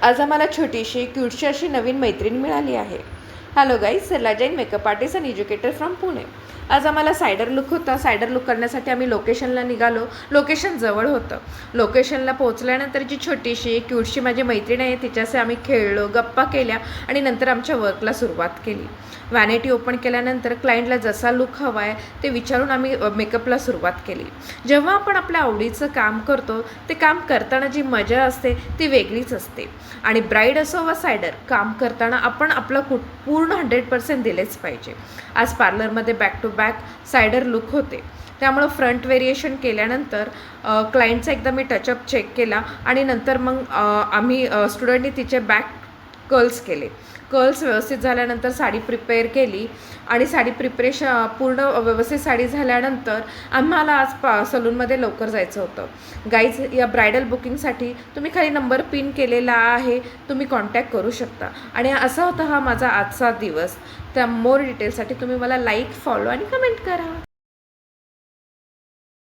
आज आम्हाला छोटीशी क्यूटशी अशी नवीन मैत्रीण मिळाली आहे. Hello guys, Sarla Jain makeup artist and educator from Pune. आज आम्हाला सायडर लुक होता. सायडर लुक करण्यासाठी आम्ही लोकेशनला निघालो. लोकेशन जवळ होतं. लोकेशनला पोहोचल्यानंतर जी छोटीशी क्यूटशी माझी मैत्रीण आहे तिच्याशी आम्ही खेळलो, गप्पा केल्या आणि नंतर आमच्या वर्कला सुरुवात केली. वॅनिटी ओपन केल्यानंतर क्लायंटला जसा लुक हवा आहे ते विचारून आम्ही मेकअपला सुरुवात केली. जेव्हा आपण आपल्या आवडीचं काम करतो ते काम करताना जी मजा असते ती वेगळीच असते. आणि ब्राईड असो वा सायडर, काम करताना आपण आपलं पूर्ण 100% दिलेच पाहिजे. आज पार्लरमध्ये बॅक टू बॅक सायडर लुक होते, त्यामुळं फ्रंट व्हेरिएशन केल्यानंतर क्लायंटचा एकदा मी टचअप चेक केला आणि नंतर मग आम्ही स्टुडंटनी तिचे बॅक कर्ल्स केले. कर्ल्स व्यवस्थित झाल्यानंतर साडी प्रिपेअर केली आणि साडी प्रिपरेशन पूर्ण व्यवस्थित साडी झाल्यानंतर आम्हाला आज सलूनमध्ये लवकर जायचं होतं. गाईज, या ब्रायडल बुकिंगसाठी तुम्ही खाली नंबर पिन केलेला आहे, तुम्ही कॉन्टॅक्ट करू शकता. आणि असा होता हा माझा आजचा दिवस. त्या मोर डिटेल्ससाठी तुम्ही मला लाईक, फॉलो आणि कमेंट करा.